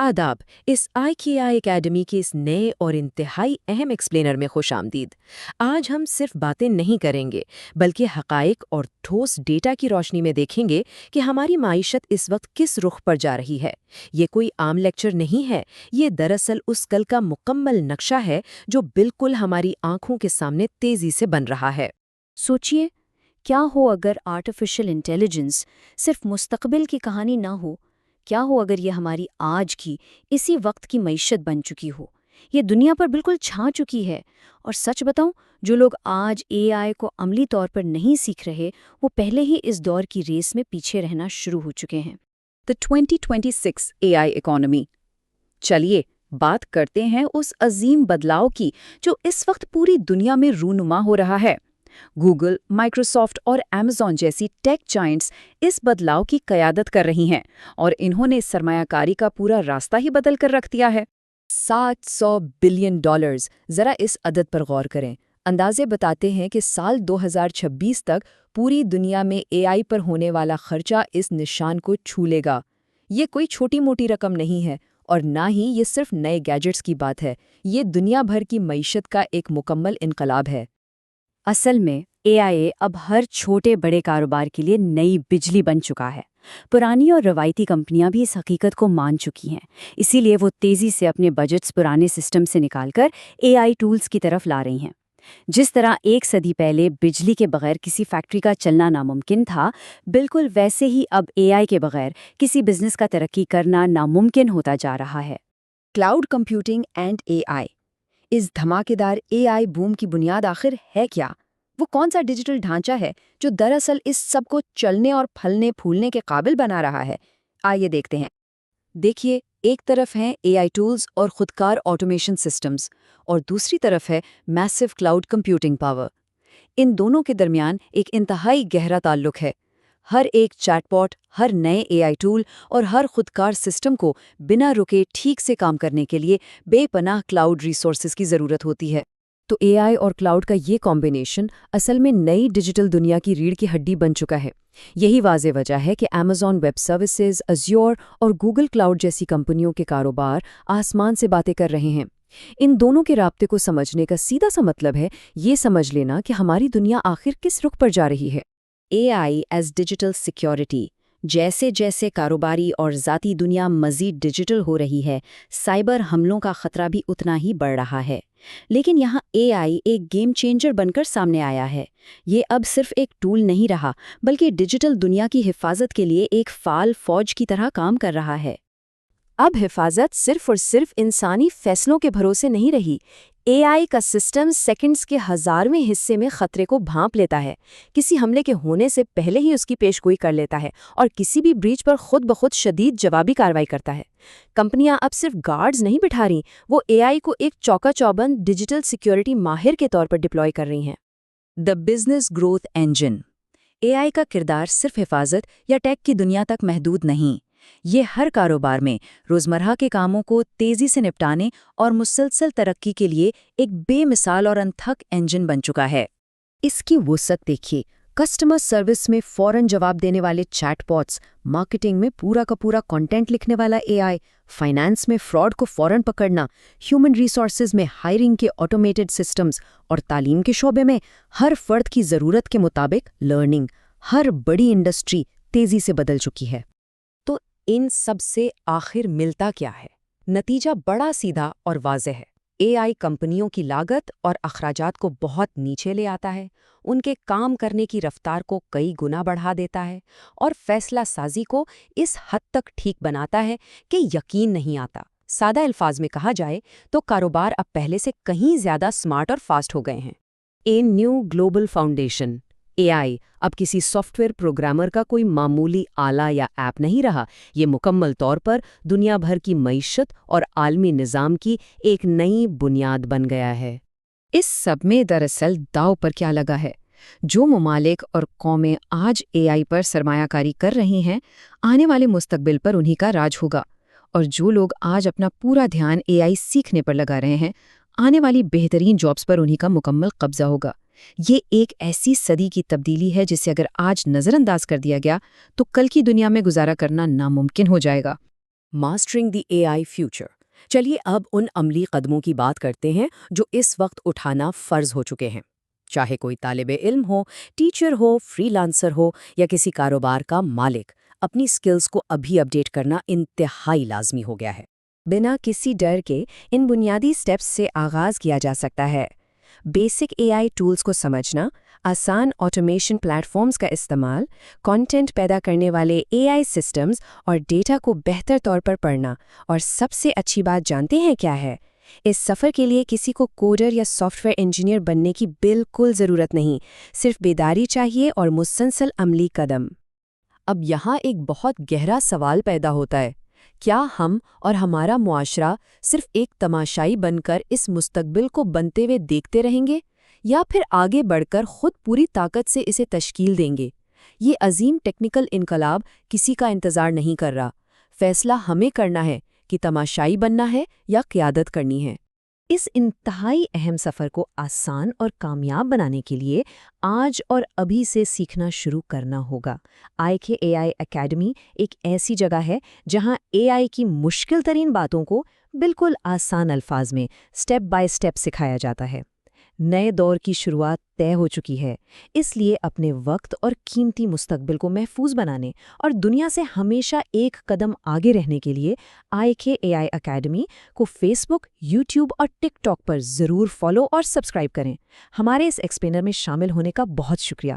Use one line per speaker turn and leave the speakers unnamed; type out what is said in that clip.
आदाब। इस IKI academy के इस नए और इंतहाई अहम एक्सप्लेनर में खुश आमदीद। आज हम सिर्फ बातें नहीं करेंगे बल्कि हकाइक और ठोस डेटा की रोशनी में देखेंगे कि हमारी माइशत इस वक्त किस रुख पर जा रही है। ये कोई आम लेक्चर नहीं है, ये दरअसल उस कल का मुकम्मल नक्शा है जो बिल्कुल हमारी आंखों के सामने तेजी से बन रहा है।
सोचिए, क्या हो अगर आर्टिफिशियल इंटेलिजेंस सिर्फ मुस्तकबिल की कहानी ना हो। क्या हो अगर ये हमारी आज की इसी वक्त की मईशत बन चुकी हो। ये दुनिया पर बिल्कुल छा चुकी है। और सच बताऊं, जो लोग आज AI को अमली तौर पर नहीं सीख रहे, वो पहले ही इस दौर की रेस में पीछे रहना शुरू हो चुके हैं।
The 2026 AI economy. चलिए बात करते हैं उस अजीम बदलाव की जो इस वक्त पूरी दुनिया में रूनुमा हो रहा है। गूगल, माइक्रोसॉफ्ट और अमेज़न जैसी टेक जायंट्स इस बदलाव की क़यादत कर रही हैं और इन्होंने सरमायाकारी का पूरा रास्ता ही बदल कर रख दिया है। $700 बिलियन। ज़रा इस अदद पर गौर करें। अंदाजे बताते हैं कि साल 2026 तक पूरी दुनिया में AI पर होने वाला खर्चा इस निशान को छू लेगा। ये कोई छोटी मोटी रकम नहीं है और ना ही ये सिर्फ नए गैजेट्स की बात है। ये दुनिया भर की मईशत का एक मुकम्मल इनकलाब है।
असल में AI अब हर छोटे बड़े कारोबार के लिए नई बिजली बन चुका है। पुरानी और रवायती कंपनियां भी इस हकीकत को मान चुकी हैं। इसीलिए वो तेज़ी से अपने बजट्स पुराने सिस्टम से निकालकर AI टूल्स की तरफ ला रही हैं। जिस तरह एक सदी पहले बिजली के बगैर किसी फैक्ट्री का चलना नामुमकिन था, बिल्कुल वैसे ही अब AI के बगैर किसी बिजनेस का तरक्की करना नामुमकिन होता जा रहा है।
Cloud computing and AI। इस धमाकेदार AI बूम की बुनियाद आखिर है क्या? वो कौन सा डिजिटल ढांचा है जो दरअसल इस सब को चलने और फलने फूलने के काबिल बना रहा है? आइए देखते हैं। देखिए, एक तरफ हैं AI टूल्स और खुदकार ऑटोमेशन सिस्टम्स और दूसरी तरफ है मैसिव क्लाउड कंप्यूटिंग पावर। इन दोनों के दरमियान एक इंतहाई गहरा ताल्लुक है। हर एक चैटबॉट, हर नए AI टूल और हर खुदकार सिस्टम को बिना रुके ठीक से काम करने के लिए बेपनाह क्लाउड रिसोर्सेज की ज़रूरत होती है। तो AI और क्लाउड का ये कॉम्बिनेशन असल में नई डिजिटल दुनिया की रीढ़ की हड्डी बन चुका है। यही वाज़ेह वजह है कि Amazon वेब सर्विसेज, अज्योर और गूगल क्लाउड जैसी कंपनियों के कारोबार आसमान से बातें कर रहे हैं। इन दोनों के राब्ते को समझने का सीधा सा मतलब है ये समझ लेना कि हमारी दुनिया आखिर किस रुख पर जा रही है। AI as digital security. जैसे जैसे कारोबारी और ज़ाती दुनिया मज़ीद डिजिटल हो रही है, साइबर हमलों का खतरा भी उतना ही बढ़ रहा है। लेकिन यहाँ AI एक गेम चेंजर बनकर सामने आया है। ये अब सिर्फ एक टूल नहीं रहा, बल्कि डिजिटल दुनिया की हिफाजत के लिए एक फ़ाल फ़ौज की तरह काम कर रहा है। अब हिफाजत सिर्फ और सिर्फ इंसानी फैसलों के भरोसे नहीं रही। AI का सिस्टम सेकंड्स के 1000वें हिस्से में खतरे को भांप लेता है, किसी हमले के होने से पहले ही उसकी पेशगोई कर लेता है और किसी भी ब्रीच पर खुद ब खुद शदीद जवाबी कार्रवाई करता है। कंपनियां अब सिर्फ गार्ड्स नहीं बिठा रही, वो AI को एक चौका-चौबंद डिजिटल सिक्योरिटी माहिर के तौर पर डिप्लॉय कर रही हैं। The business growth engine. AI का किरदार सिर्फ हिफाजत या टेक की दुनिया तक महदूद नहीं। ये हर कारोबार में रोज़मर्रा के कामों को तेज़ी से निपटाने और मुसलसल तरक्की के लिए एक बेमिसाल और अनथक इंजन बन चुका है। इसकी वुसअत देखिए। कस्टमर सर्विस में फ़ौरन जवाब देने वाले चैटबॉट्स, मार्केटिंग में पूरा का पूरा कंटेंट लिखने वाला AI, फाइनेंस में फ्रॉड को फ़ौरन पकड़ना, ह्यूमन रिसोर्सेज में हायरिंग के ऑटोमेटेड सिस्टम्स और तालीम के शोबे में हर फर्द की ज़रूरत के मुताबिक लर्निंग। हर बड़ी इंडस्ट्री तेज़ी से बदल चुकी है। इन सब से आखिर मिलता क्या है? नतीजा बड़ा सीधा और वाज़ेह है। AI कंपनियों की लागत और अखराजात को बहुत नीचे ले आता है, उनके काम करने की रफ्तार को कई गुना बढ़ा देता है और फैसला साजी को इस हद तक ठीक बनाता है कि यकीन नहीं आता। सादा अल्फाज में कहा जाए तो कारोबार अब पहले से कहीं ज़्यादा स्मार्ट और फास्ट हो गए हैं। A new global foundation. AI अब किसी सॉफ्टवेयर प्रोग्रामर का कोई मामूली आला या ऐप नहीं रहा। ये मुकम्मल तौर पर दुनिया भर की मईशत और आलमी निज़ाम की एक नई बुनियाद बन गया है। इस सब में दरअसल दांव पर क्या लगा है? जो ममालिक और कौमें आज AI पर सरमायाकारी कर रही हैं, आने वाले मुस्तकबिल पर उन्हीं का राज होगा। और जो लोग आज अपना पूरा ध्यान AI सीखने पर लगा रहे हैं, आने वाली बेहतरीन जॉब्स पर उन्हीं का मुकम्मल कब्जा होगा। ये एक ऐसी सदी की तब्दीली है जिसे अगर आज नज़रअंदाज कर दिया गया तो कल की दुनिया में गुजारा करना नामुमकिन हो जाएगा।
ماسٹرنگ دی AI فیوچر۔ چلیے اب ان عملی قدموں کی بات کرتے ہیں جو اس وقت اٹھانا فرض ہو چکے ہیں۔ چاہے کوئی طالب علم ہو، ٹیچر ہو، فری لانسر ہو یا کسی کاروبار کا مالک، اپنی سکلز کو ابھی اپڈیٹ کرنا انتہائی لازمی ہو گیا ہے۔
بنا کسی ڈر کے ان بنیادی سٹیپس سے آغاز کیا جا سکتا ہے۔ بیسک AI ٹولز کو سمجھنا، آسان آٹومیشن پلیٹ فارمز کا استعمال، کنٹینٹ پیدا کرنے والے AI سسٹمز اور ڈیٹا کو بہتر طور پر پڑھنا، اور سب سے اچھی بات جانتے ہیں کیا ہے؟ اس سفر کے لیے کسی کو کوڈر یا سافٹ ویئر انجینئر بننے کی بالکل ضرورت نہیں، صرف بیداری چاہیے اور مسلسل عملی قدم۔
اب یہاں ایک بہت گہرا سوال پیدا ہوتا ہے، کیا ہم اور ہمارا معاشرہ صرف ایک تماشائی بن کر اس مستقبل کو بنتے ہوئے دیکھتے رہیں گے، یا پھر آگے بڑھ کر خود پوری طاقت سے اسے تشکیل دیں گے؟ یہ عظیم ٹیکنیکل انقلاب کسی کا انتظار نہیں کر رہا۔ فیصلہ ہمیں کرنا ہے کہ تماشائی بننا ہے یا قیادت کرنی ہے۔ اس انتہائی اہم سفر کو آسان اور کامیاب بنانے کے لیے آج اور ابھی سے سیکھنا شروع کرنا ہوگا۔ IK AI اکیڈمی ایک ایسی جگہ ہے جہاں AI کی مشکل ترین باتوں کو بالکل آسان الفاظ میں سٹیپ بائی سٹیپ سکھایا جاتا ہے۔ نئے دور کی شروعات طے ہو چکی ہے، اس لیے اپنے وقت اور قیمتی مستقبل کو محفوظ بنانے اور دنیا سے ہمیشہ ایک قدم آگے رہنے کے لیے IK AI اکیڈمی کو فیس بک، یوٹیوب اور ٹک ٹاک پر ضرور فالو اور سبسکرائب کریں۔ ہمارے اس ایکسپلینر میں شامل ہونے کا بہت شکریہ۔